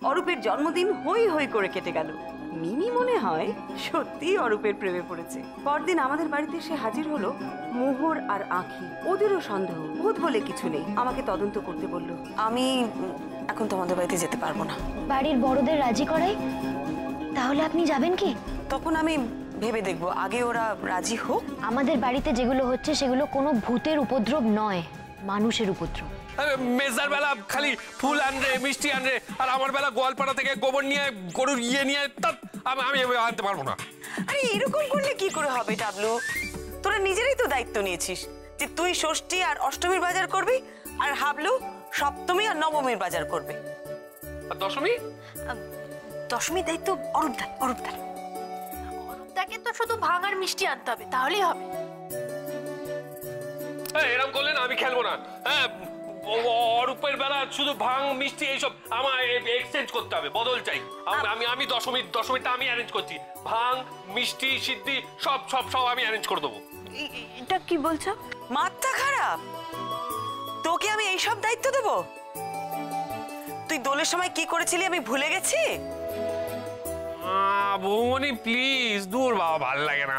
অরূপের জন্মদিন হই হই করে কেটে গেল। মিমি মনে হয় সত্যি অরূপের প্রেমে পড়েছে। পরদিন আমাদের বাড়িতে সে হাজির হলো মোহর আর আঁখি। ওদেরও সন্দেহ, ভূত বলে কিছু নেই। আমাকে তদন্ত করতে বললো। আমি এখন তোমাদের বাড়িতে যেতে পারবো না। বাড়ির বড়দের রাজি করাই, তাহলে আপনি যাবেন কি? তখন আমি ভেবে দেখবো, আগে ওরা রাজি হোক। আমাদের বাড়িতে যেগুলো হচ্ছে সেগুলো কোনো ভূতের উপদ্রব নয়, মানুষের উপদ্রব। মেজদার বেলা খালি ফুল আনরে, মিষ্টি আনরে, আর আমার বেলা গোয়ালপাড়া থেকে গোবর নিয়ে, গরুর নিয়ে আমি আনতে পারবো না। আরে এরকম করলে কি করে হবে টাবলু? তোরা নিজেরাই তো দায়িত্ব নিয়েছিস যে তুই ষষ্ঠী আর অষ্টমীর বাজার করবি, আর হাবলু সপ্তমী আর নবমীর বাজার করবে। আর দশমী? দশমীর দায়িত্ব অরূপদাকে তো শুধু ভাঙার মিষ্টি আনতে হবে, তাহলেই হবে। এরকম করলে না আমি খেলবো না। হ্যাঁ, অরূপের বেলা শুধু ভাঙ মিষ্টি এইসব আমার এক্সচেঞ্জ করতে হবে, বদল চাই। আমি দশমীটা আমি অ্যারেঞ্জ করছি। ভাঙ মিষ্টি সিদ্ধি সব আমি অ্যারেঞ্জ করে দেবো। এটা কি বলছো? মাথা খারাপ? তোকে আমি এইসব দায়িত্ব দেবো? তুই দোলের সময় কি করেছিলি আমি ভুলে গেছি? বৌমনি প্লিজ, দূর বাবা, ভালো লাগে না।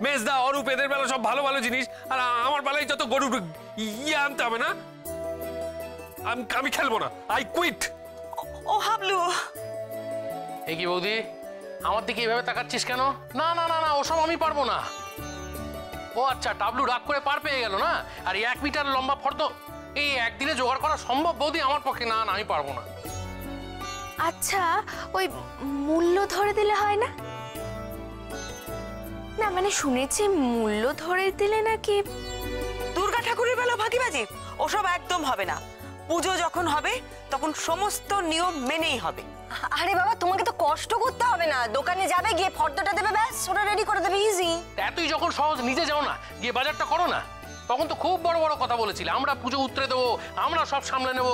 মেজদা অরূপ এদের বেলা সব ভালো ভালো জিনিস, আর আমার বেলায় যত গরুর আনতে হবে না। আমি খেলবো না, আই কুইট। ও হাবলু, এই কি বৌদি, আমার দিকে এইভাবে তাকাচ্ছিস কেন? না না না না, ওসব আমি পারবো না। ও আচ্ছা, টাবলু রাগ করে পার পেয়ে গেল না? আর 1 মিটার লম্বা ফর্দ এই একদিনে জোগাড় করা সম্ভব বৌদি? আমার পক্ষে না, আমি পারবো না। আচ্ছা, ওই মূল্য ধরে দিলে হয় না? না মানে শুনেছি মূল্য ধরে দিলে নাকি দুর্গা ঠাকুরের বেলা ভাগিবাজি। ওসব একদম হবে না। পুজো যখন হবে তখন সমস্ত নিয়ম মেনেই হবে। আরে বাবা, তোমাকে তো কষ্ট করতে হবে না। দোকানে যাবে, গিয়ে ফর্দটা দেবে, ব্যাস ওটা রেডি করে দেবে, ইজি। এতই যখন সহজ, নিজে যাও না, গিয়ে বাজারটা করো না। তখন তো খুব বড় বড় কথা বলেছিলে, আমরা পুজো উতরে দেবো, আমরা সব সামলে নেবো।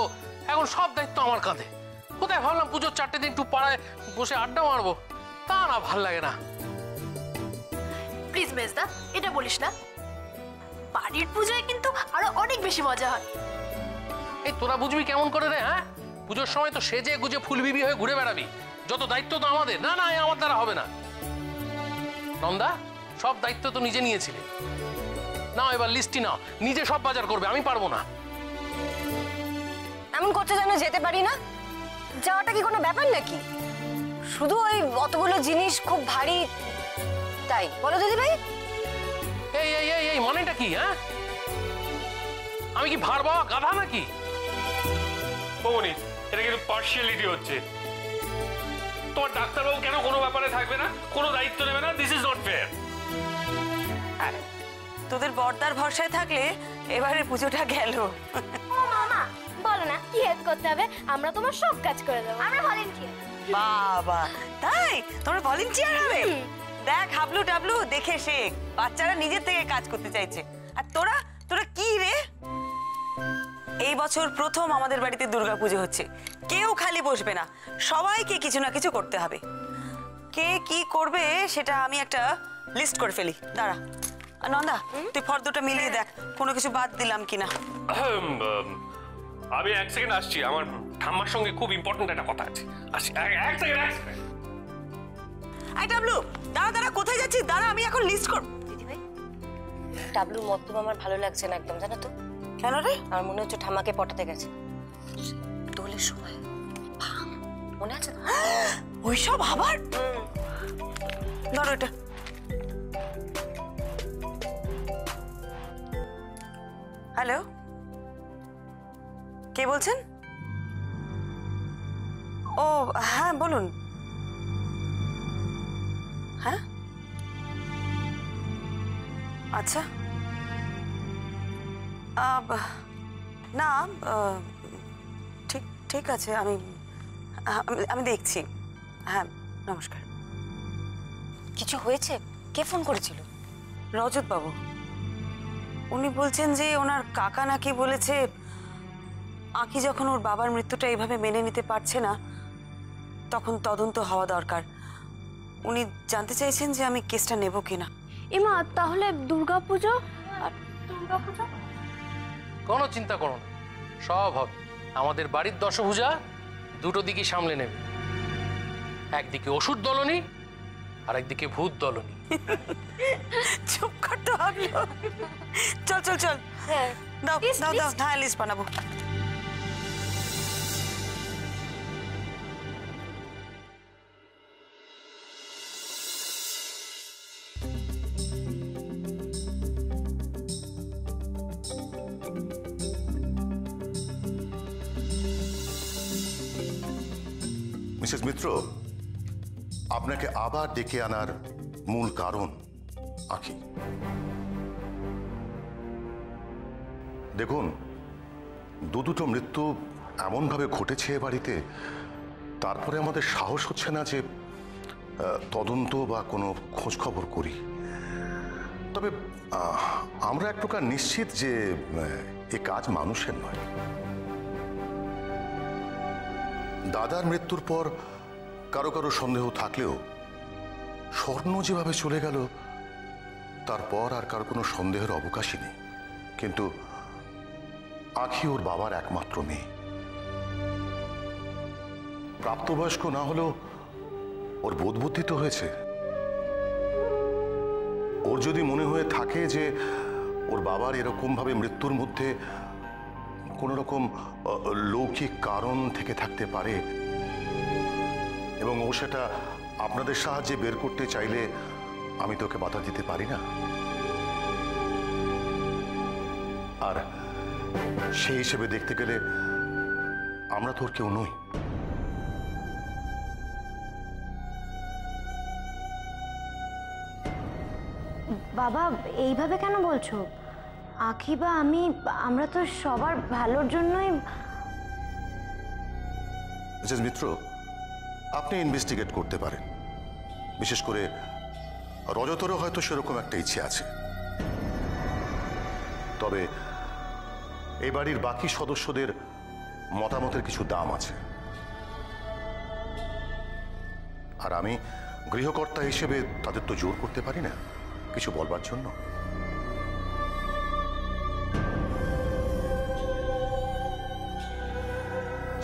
এখন সব দায়িত্ব আমার কাঁধে। কোথায় ভাবলাম পুজোর 4টে দিন একটু পাড়ায় বসে আড্ডা মারবো, তা না, ভাল লাগে না। প্লিজ মেজদা, এটা বলিস না। বাড়ির পূজায় কিন্তু আরো অনেক বেশি মজা হয়। এই তোরা বুঝবি কেমন করে রে? হ্যাঁ, পুজোর সময় তো সেজে গুজে ফুলবিবি হয়ে ঘুরে বেড়াবি, যত দায়িত্ব তো আমাদের। না না, আমার দ্বারা হবে না। নন্দা, সব দায়িত্ব তো নিজে নিয়েছিলে, নাও এবার লিস্টি নাও, নিজে সব বাজার করবে, আমি পারবো না। এমন করতে যেন যেতে পারি না। যাওয়াটা কি কোনো ব্যাপার নাকি? শুধু ওই অতগুলো জিনিস খুব ভারী, তাই বলো দিদি ভাই? এই এই এই এই মানেটা কি? হ্যাঁ, আমি কি ভার বাবা গাধা নাকি? বৌমনি, এটা কিন্তু পার্সিয়ালিটি হচ্ছে। তোমার ডাক্তারবাবু কেন কোনো ব্যাপারে থাকবে না, কোনো দায়িত্ব নেবে না? This is not fair. তোদের বর্দার ভরসায় থাকলে এবারে পুজোটা গেল। ও মামা, বলো না কি হেল্প করতে হবে? আমরা তোমার সব কাজ করে দেবো, আমরা ভলেন্টিয়ার। বাবা, তাই তোমরা ভলেন্টিয়ার হবে? দেখ হাবলু টাবলু, দেখে শেখ। বাচ্চারা নিজের থেকে কাজ করতে চাইছে, আর তোরা কি রে? এই বছর প্রথম আমাদের বাড়িতে দুর্গাপুজো হচ্ছে। কেউ খালি বসবে না, সবাইকে কিছু না কিছু করতে হবে। কে কি করবে সেটা আমি একটা লিস্ট করে ফেলি। দাঁড়া নন্দা, তুই ফর্দটা মিলিয়ে দেখ কোনো কিছু বাদ দিলাম কিনা। আমি 1 সেকেন্ড আসছি, আমার ঠাম্মার সঙ্গে খুব ইম্পর্টেন্ট একটা কথা আছে। আসছি, 1 সেকেন্ড। আই টাবলু, দাঁড়া, কোথায় যাচ্ছিস? দাঁড়া, আমি এখন লিস্ট করব। দিদি ভাই, টাবলুর মতলব আমার ভালো লাগছে না একদম, জানো তো? কেন রে? আমার মনে হচ্ছে ঠাম্মাকে পটাতে গেছে দোলের সময়। মনে আছে তো? ওইসব আবার? ধরো এটা। হ্যালো, কে বলছেন? ও হ্যাঁ, বলুন। হ্যাঁ, আচ্ছা। না, ঠিক আছে, আমি দেখছি। হ্যাঁ, নমস্কার। কিছু হয়েছে? কে ফোন করেছিল? রজত বাবু। উনি বলছেন যে ওনার কাকা নাকি বলেছে আঁকি যখন ওর বাবার মৃত্যুটা এইভাবে মেনে নিতে পারছে না, তখন তদন্ত হওয়া দরকার। উনি জানতে চাইছেন যে আমি কেসটা নেব কিনা। এমা, তাহলে দুর্গাপুজো? কোনো চিন্তা করো না, সব হবে। আমাদের বাড়ির দশভুজা দুটো দিকই সামলে নেবে, একদিকে অসুর দলনী আর একদিকে ভূত দলনী। চুপ কর তো হাবলু। চল চল চল, হ্যাঁ দাও List, দাও দাও, list. হ্যাঁ লিস্ট বানাবো। মিসেস মিত্র, আপনাকে আবার ডেকে আনার মূল কারণ আঁখি। দেখুন, দুটো মৃত্যু এমনভাবে ঘটেছে এ বাড়িতে, তারপরে আমাদের সাহস হচ্ছে না যে তদন্ত বা কোনো খোঁজ খবর করি। তবে আমরা এক প্রকার নিশ্চিত যে এ কাজ মানুষের নয়। দাদার মৃত্যুর পর কারো কারো সন্দেহ থাকলেও স্বর্ণ যেভাবে চলে গেল তারপর আর কারো কোনো সন্দেহের অবকাশই নেই। কিন্তু আঁখি ওর বাবার একমাত্র মেয়ে, প্রাপ্তবয়স্ক না হলেও ওর বোধ বুদ্ধি তো হয়েছে। ওর যদি মনে হয়ে থাকে যে ওর বাবার এরকম ভাবে মৃত্যুর মধ্যে কোন রকম লৌকিক কারণ থেকে থাকতে পারে এবং ও সেটা আপনাদের সাহায্যে বের করতে চাইলে আমি তোকে বাধা দিতে পারি না। আর সেই হিসেবে দেখতে গেলে আমরা তোর কেউ নই। বাবা এইভাবে কেন বলছো? আঁখি বা আমি, আমরা তো সবার ভালোর জন্যই। মিসেস মিত্র, আপনি ইনভেস্টিগেট করতে পারেন। বিশেষ করে রজতেরও হয়তো সেরকম একটা ইচ্ছে আছে। তবে এই বাড়ির বাকি সদস্যদের মতামতের কিছু দাম আছে, আর আমি গৃহকর্তা হিসেবে তাদের তো জোর করতে পারি না কিছু বলবার জন্য।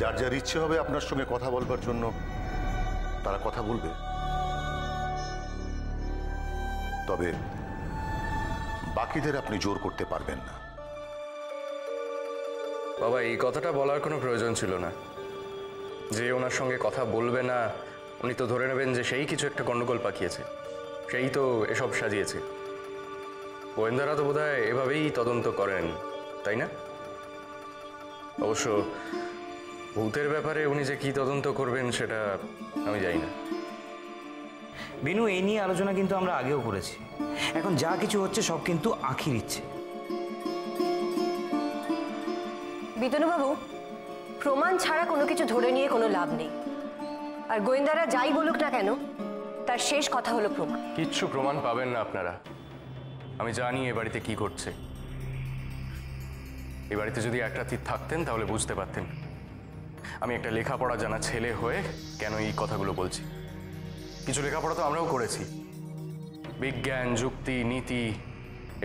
যার যার ইচ্ছে হবে আপনার সঙ্গে কথা বলবার জন্য তারা কথা বলবে। তবে বাকিদের আপনি জোর করতে পারবেন না। বাবা, এই কথাটা বলার কোনো প্রয়োজন ছিল না। যে ওনার সঙ্গে কথা বলবে না, উনি তো ধরে নেবেন যে সেই কিছু একটা গন্ডগোল পাকিয়েছে, সেই তো এসব সাজিয়েছে। গোয়েন্দারা তো বোধহয় এভাবেই তদন্ত করেন, তাই না? অবশ্য ভূতের ব্যাপারে উনি যে কি তদন্ত করবেন সেটা আমি জানি না। বিনু, এই নিয়ে আলোচনা কিন্তু আমরা আগেও করেছি। এখন যা কিছু হচ্ছে সব কিন্তু আঁখির ইচ্ছে। বিতনুবাবু, প্রমাণ ছাড়া কোনো কিছু ধরে নিয়ে কোনো লাভ নেই। আর গোয়েন্দারা যাই বলুক না কেন, তার শেষ কথা হলো প্রমাণ। কিচ্ছু প্রমাণ পাবেন না আপনারা। আমি জানি এ বাড়িতে কি ঘটছে। এ বাড়িতে যদি এক রাত্রি থাকতেন তাহলে বুঝতে পারতেন আমি একটা লেখাপড়া জানা ছেলে হয়ে কেন এই কথাগুলো বলছি। কিছু লেখাপড়া তো আমরাও করেছি। বিজ্ঞান, যুক্তি, নীতি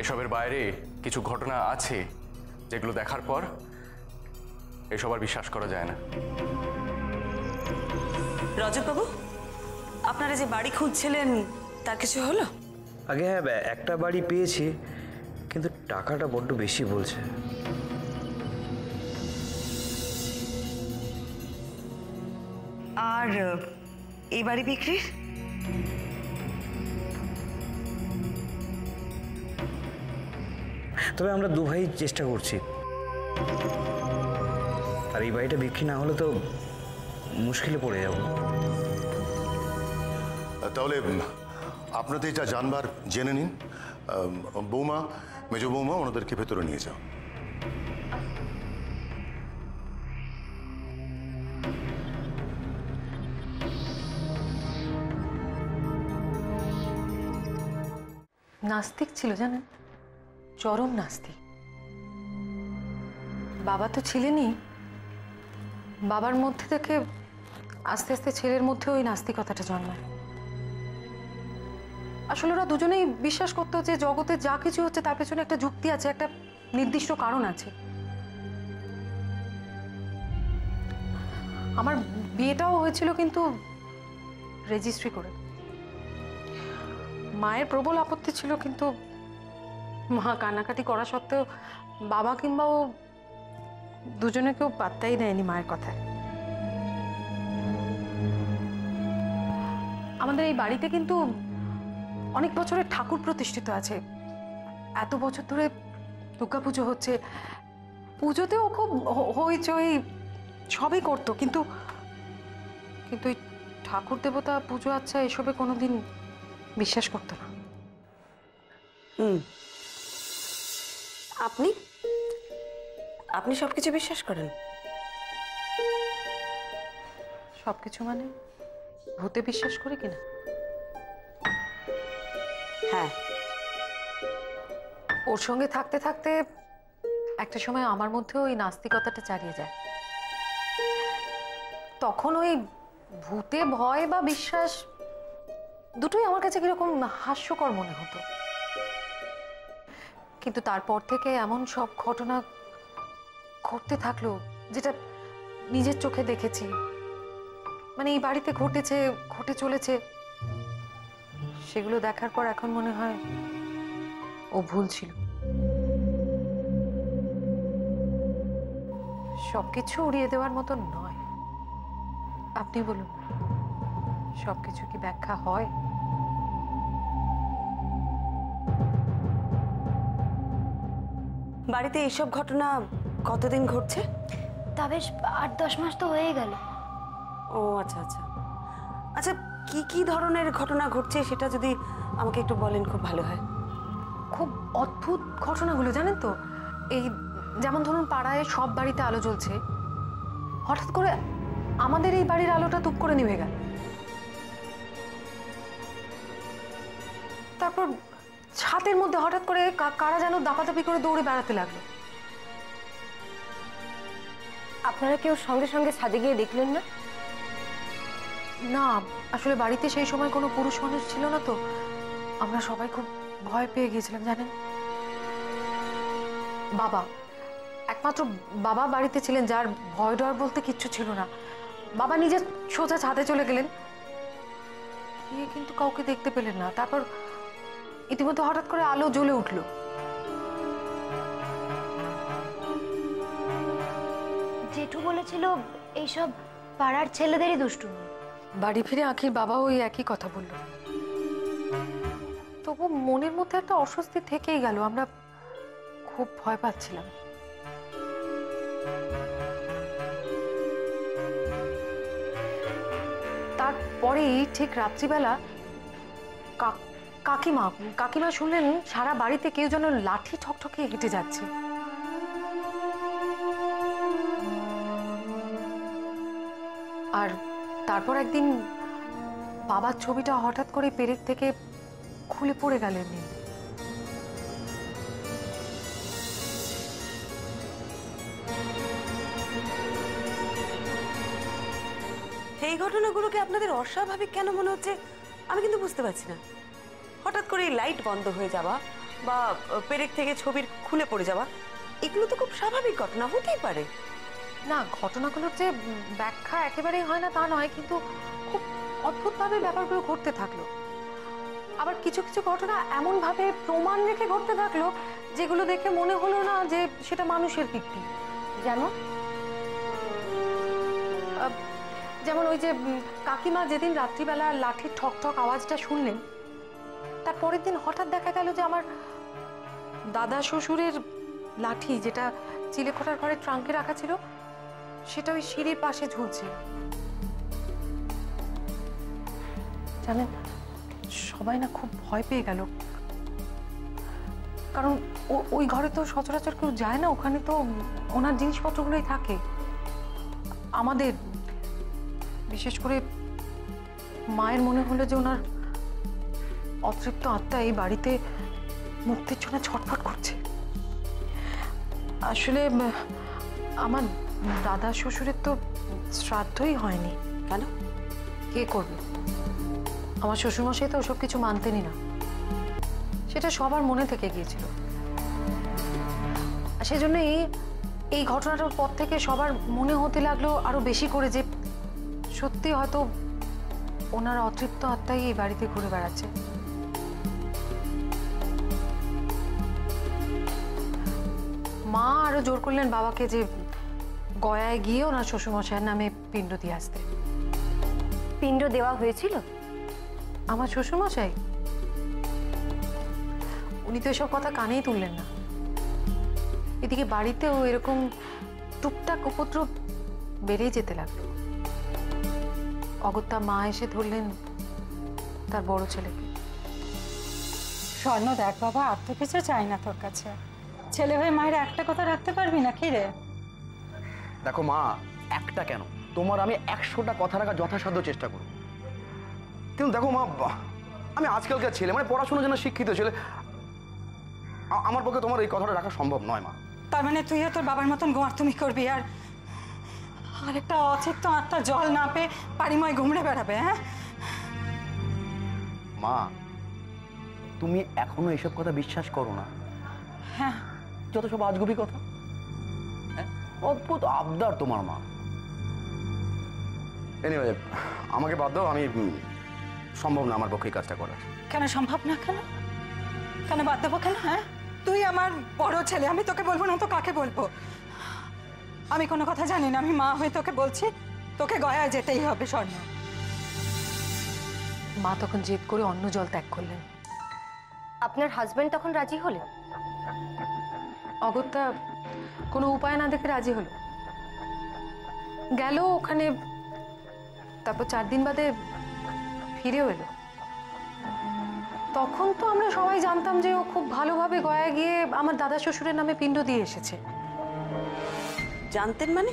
এসবের বাইরে কিছু ঘটনা আছে যেগুলো দেখার পর এসব আর বিশ্বাস করা যায় না। রজতবাবু, আপনারা যে বাড়ি খুঁজছিলেন তার কিছু হলো? আগে হ্যাঁ, একটা বাড়ি পেয়েছি, কিন্তু টাকাটা বড্ড বেশি বলছে। আর এই বাড়ি বিক্রির? তবে আমরা দু ভাই চেষ্টা করছি। আর এই বাড়িটা বিক্রি না হলে তো মুশকিলে পড়ে যাব। তাহলে আপনাদের যা জানবার জেনে নিন। বৌমা, মেজ বৌমা, ওনাদেরকে ভেতরে নিয়ে যাও। নাস্তিক ছিল জানেন, চরম নাস্তিক। বাবা তো ছিলেনই, বাবার মধ্যে থেকে আস্তে আস্তে ছেলের মধ্যে ওই নাস্তিকতাটা জন্মায়। আসলে ওরা দুজনেই বিশ্বাস করতো যে জগতে যা কিছু হচ্ছে তার পেছনে একটা যুক্তি আছে, একটা নির্দিষ্ট কারণ আছে। আমার বিয়েটাও হয়েছিল কিন্তু রেজিস্ট্রি করে। মায়ের প্রবল আপত্তি ছিল, কিন্তু মা কান্নাকাটি করা সত্ত্বেও বাবা কিংবা ও দুজনে কেউ পাত্তাই দেয়নি মায়ের কথায়। আমাদের এই বাড়িতে কিন্তু অনেক বছরের ঠাকুর প্রতিষ্ঠিত আছে। এত বছর ধরে দুর্গাপুজো হচ্ছে, পুজোতেও খুব হইচই সবই করতো, কিন্তু কিন্তু এই ঠাকুর দেবতা পুজো আচ্ছা এসবে কোনোদিন বিশ্বাস করতো না। আপনি আপনি সবকিছু বিশ্বাস করেন? সবকিছু মানে ভূতে বিশ্বাস করি কিনা? হ্যাঁ। ওর সঙ্গে থাকতে থাকতে একটা সময় আমার মধ্যেও ওই নাস্তিকতাটা চালিয়ে যায়। তখন ওই ভূতে ভয় বা বিশ্বাস দুটোই আমার কাছে কিরকম হাস্যকর মনে হতো। কিন্তু তারপর থেকে এমন সব ঘটনা ঘটতে থাকলো যেটা নিজের চোখে দেখেছি, মানে এই বাড়িতে ঘটেছে, ঘটে চলেছে। সেগুলো দেখার পর এখন মনে হয় ও ভুল ছিল। সবকিছু উড়িয়ে দেওয়ার মতো নয়। আপনি বলুন, সবকিছু কি ব্যাখ্যা হয়? বাড়িতে এইসব ঘটনা কতদিন ঘটছে? তা বেশ 8-10 মাস তো হয়ে গেল। ও আচ্ছা আচ্ছা আচ্ছা, কি কি ধরনের ঘটনা ঘটছে সেটা যদি আমাকে একটু বলেন খুব ভালো হয়। খুব অদ্ভুত ঘটনাগুলো জানেন তো। এই যেমন ধরুন, পাড়ায় সব বাড়িতে আলো জ্বলছে, হঠাৎ করে আমাদের এই বাড়ির আলোটা টুপ করে নিভে গেল। তারপর ছাদের মধ্যে হঠাৎ করে কারা যেন দাপাদাপি করে দৌড়ে বেড়াতে লাগলো। আপনারা কেউ সঙ্গে সঙ্গে ছাদে গিয়ে দেখলেন না? না, আসলে বাড়িতে সেই সময় কোনো পুরুষ মানুষ ছিল না, তো আমরা সবাই খুব ভয় পেয়ে গিয়েছিলাম জানেন। বাবা, একমাত্র বাবা বাড়িতে ছিলেন যার ভয় ডর বলতে কিচ্ছু ছিল না। বাবা নিজে সোজা ছাদে চলে গেলেন, গিয়ে কিন্তু কাউকে দেখতে পেলেন না। তারপর ইতিমধ্যে হঠাৎ করে আলো জ্বলে উঠলো। জেঠু বলেছিল এইসব পাড়ার ছেলেদেরই দুষ্টুমি। বাড়ি ফিরে আখির বাবা ওই একই কথা বলল। তবু মনের মধ্যে একটা অস্বস্তি থেকেই গেল। আমরা খুব ভয় পাচ্ছিলাম। তারপরেই ঠিক রাত্রিবেলা কাকিমা শুনলেন সারা বাড়িতে কেউ যেন লাঠি ঠকঠকে হেঁটে যাচ্ছে। আর তারপর একদিন বাবার ছবিটা হঠাৎ করে পেরেক থেকে খুলে পড়ে গেলেন। এই ঘটনাগুলোকে আপনাদের অস্বাভাবিক কেন মনে হচ্ছে আমি কিন্তু বুঝতে পারছি না। হঠাৎ করে লাইট বন্ধ হয়ে যাওয়া বা পেরেক থেকে ছবির খুলে পড়ে যাওয়া, এগুলো তো খুব স্বাভাবিক ঘটনা, হতেই পারে। না, ঘটনাগুলোর যে ব্যাখ্যা একেবারেই হয় না তা নয়, কিন্তু খুব অদ্ভুতভাবে ব্যাপারগুলো ঘটতে থাকলো। আবার কিছু কিছু ঘটনা এমনভাবে প্রমাণ রেখে ঘটতে থাকলো যেগুলো দেখে মনে হলো না যে সেটা মানুষের কীর্তি। যেমন ওই যে কাকিমা যেদিন রাত্রিবেলা লাঠির ঠক ঠক আওয়াজটা শুনলেন, তার পরের দিন হঠাৎ দেখা গেল যে আমার দাদা শ্বশুরের লাঠি, যেটা চিলেকোঠার ঘরে ট্রাঙ্কে রাখা ছিল, সেটা ওই সিঁড়ির পাশে ঝুলছে। জানেন, সবাই না খুব ভয় পেয়ে গেল, কারণ ওই ঘরে তো সচরাচর কেউ যায় না। ওখানে তো ওনার জিনিসপত্রগুলোই থাকে। আমাদের বিশেষ করে মায়ের মনে হলো যে ওনার অতৃপ্ত আত্মা এই বাড়িতে মুক্তির জন্য ছটফট করছে। আসলে আমার দাদা শ্বশুরের তো শ্রাদ্ধই হয়নি। কেন? কে করবে? আমার শ্বশুরমশাই তো ওসব কিছু মানতেনই না। সেটা সবার মনে থেকে গিয়েছিল। সেজন্যই এই ঘটনাটার পর থেকে সবার মনে হতে লাগলো আরো বেশি করে যে সত্যি হয়তো ওনার অতৃপ্ত আত্মাই এই বাড়িতে ঘুরে বেড়াচ্ছে। মা আরো জোর করলেন বাবাকে যে গয়ায় গিয়ে ওনার শ্বশুরমশাইয়ের নামে পিণ্ড দিয়ে আসতে। পিণ্ড দেওয়া হয়েছিল? আমার শ্বশুরমশাই উনি তো এসব কথা কানেই তুললেন না। এদিকে বাড়িতেও এরকম টুকটাক উপদ্রব বেড়েই যেতে লাগলো। অগত্যা মা এসে ধরলেন তার বড় ছেলেকে। স্বর্ণ দেখ বাবা, আর তো কিছু চাই না তোর কাছে। ছেলে হয়ে মায়ের একটা কথা রাখতে পারবি না কি রে? দেখো মা, একটা কেন, তোমার আমি 100টা কথা রাখার যথাসাধ্য চেষ্টা করব। কিন্তু দেখো মা, আমি আজকালকার ছেলে, মানে পড়াশোনার জন্য শিক্ষিত ছেলে, আমার পক্ষে তোমার এই কথাটা রাখা সম্ভব নয় মা। তার মানে তুইও তোর বাবার মতন গোয়ার্তুমি করবি আর আরেকটা অচিত্ত আত্মা জল না পেয়ে পারিময় ঘুমড়ে বেড়াবে? হ্যাঁ মা, তুমি এখনো এসব কথা বিশ্বাস করো না? হ্যাঁ, যত সব আজগুবি কথা, অদ্ভুত আবদার তোমার মা। এনিওয়ে, আমাকে বাদ দাও, আমি সম্ভব না আমার পক্ষে এই কাজটা করা। কেন সম্ভব না? কেন কেন বাদ দেবো কেন? হ্যাঁ, তুই আমার বড় ছেলে, আমি তোকে বলবো না তো কাকে বলবো? আমি কোনো কথা জানি না, আমি মা হয়ে তোকে বলছি, তোকে গয়ায় যেতেই হবে স্বর্ণ। মা তখন জেদ করে অন্য জল ত্যাগ করলেন। আপনার হাজবেন্ড তখন রাজি হলেন? অগত্যা কোনো উপায় না দেখে রাজি হলো। গেল ওখানে, তারপর 4 দিন বাদে ফিরেও এলো। তখন তো আমরা সবাই জানতাম যে ও খুব ভালোভাবে গয়ায় গিয়ে আমার দাদা শ্বশুরের নামে পিণ্ড দিয়ে এসেছে। জানতেন মানে?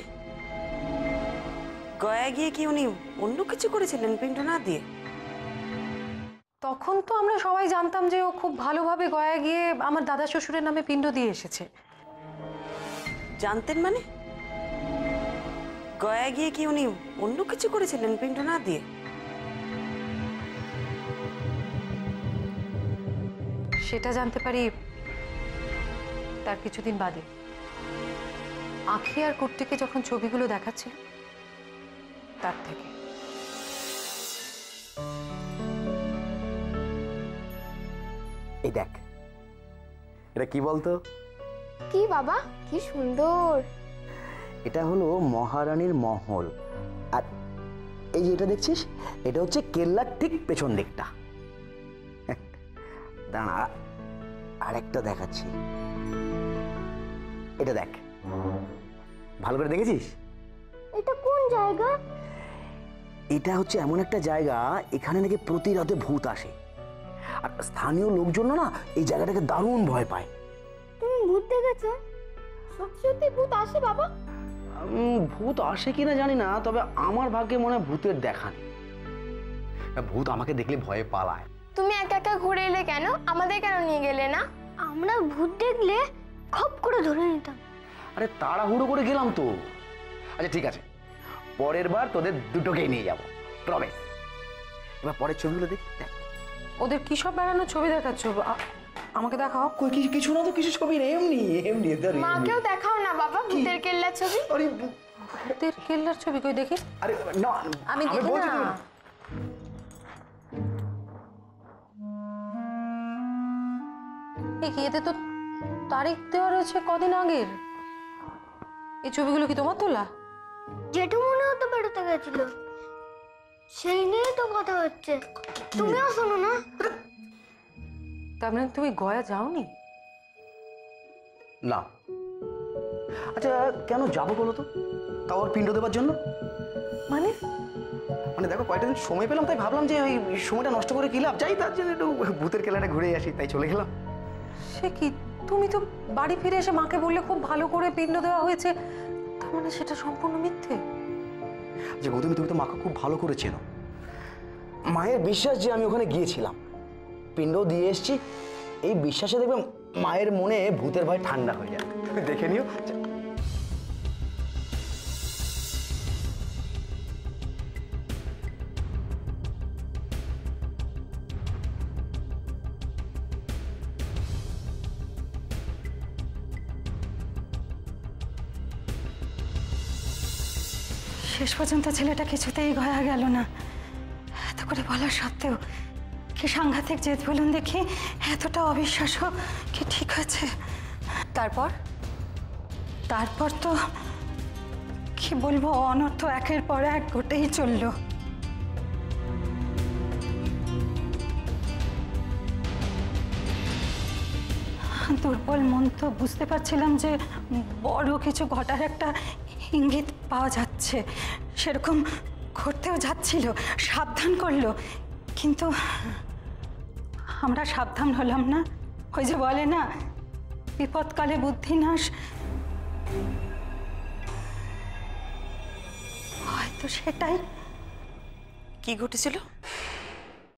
গয়ায় গিয়ে কি উনি অন্য কিছু করেছিলেন পিণ্ড না দিয়ে? তখন তো আমরা সবাই জানতাম যে ও খুব ভালোভাবে গয়ায় গিয়ে আমার দাদা শ্বশুরের নামে পিণ্ড দিয়ে এসেছে। জানতেন মানে? গয়ায় গিয়ে কি উনি অন্য কিছু করেছিলেন পিণ্ড না দিয়ে? সেটা জানতে পারি তার কিছুদিন বাদে। আঁখি আর কুট্টিকে যখন ছবিগুলো দেখাচ্ছিল তার থেকে। এই দেখ, এটা কি বলতো? কি বাবা, কি সুন্দর! এটা হলো মহারানীর মহল, আর এই যে এটা দেখছিস, এটা হচ্ছে কেল্লার ঠিক পেছন দিকটা। দাঁড়া, আরেকটা দেখাচ্ছি, এটা দেখ, ভালো করে দেখেছিস? এটা কোন জায়গা? এটা হচ্ছে এমন একটা জায়গা, এখানে নাকি প্রতি রাতে ভূত আসে, আর স্থানীয় লোকজন না এই জায়গাটাকে দারুণ ভয় পায়। তুমি ভূত দেখেছো? সত্যি সত্যি ভূত আসে বাবা? ভূত আসে কিনা জানি না, তবে আমার ভাগ্যে মনে হয় ভূতের দেখা নেই। ভূত আমাকে দেখলে ভয়ে পালায়। তুমি একা একা ঘুরে এলে কেন? আমাদের কেন নিয়ে গেলে না? আমরা ভূত দেখলে খপ করে ধরে নিতাম। আরে তাড়াহুড়ো করে গেলাম তো। আচ্ছা ঠিক আছে, পরের বার তোদের দুটোকেই নিয়ে যাবো, প্রমিস। এবার পরের ছবিগুলো দেখ। ওদের কি সব বেড়ানোর ছবি দেখাচ্ছ? আমাকে দেখাও। কিছু না তো, কিছু ছবি নেই, এমনি এমনি। মাকেও দেখাও না বাবা ভূতের কেল্লার ছবি। আরে ভূতের কেল্লার ছবি কই দেখি? আরে না, আমি দেখি না। এতে তো তারিখ দেওয়া রয়েছে কদিন আগের। এই ছবিগুলো কি তোমার তোলা? জেঠু মনে হতো বেরোতে গেছিল, সেই নিয়ে তো কথা হচ্ছে। তুমিও শোনো না? তার মানে তুমি গয়া যাওনি? না। আচ্ছা কেন যাবো বলো তো? তাও আর পিণ্ড দেবার জন্য? মানে মানে দেখো, কয়েকটা দিন সময় পেলাম, তাই ভাবলাম যে ওই সময়টা নষ্ট করে কি লাভ, যাই তার জন্য একটু ভূতের কেলাটা ঘুরে আসি, তাই চলে গেলাম। সে কি, তুমি তো বাড়ি ফিরে এসে মাকে বললে খুব ভালো করে পিণ্ড দেওয়া হয়েছে, তার মানে সেটা সম্পূর্ণ মিথ্যে? যে গৌতমী, তুমি তো মাকে খুব ভালো করে চেনো। মায়ের বিশ্বাস যে আমি ওখানে গিয়েছিলাম, পিণ্ড দিয়ে এসেছি, এই বিশ্বাসে দেখবে মায়ের মনে ভূতের ভয় ঠান্ডা হয়ে যাবে। তুমি দেখে নিও। শেষ পর্যন্ত ছেলেটা কিছুতেই গয়া গেল না। এত করে বলার সত্ত্বেও কি সাংঘাতিক জেদ বলুন দেখি, এতটা অবিশ্বাস্য কি ঠিক আছে? তারপর তারপর তো কি বলবো, অনর্থ একের পর এক ঘটেই চললো। দুর্বল মন তো বুঝতে পারছিলাম যে বড় কিছু ঘটার একটা ইঙ্গিত পাওয়া যাচ্ছে, সেরকম ঘটতেও যাচ্ছিল, সাবধান করলো, কিন্তু আমরা সাবধান হলাম না। ওই যে বলে না, বিপদকালে বুদ্ধিনাশ, হয়তো সেটাই। কি ঘটেছিল?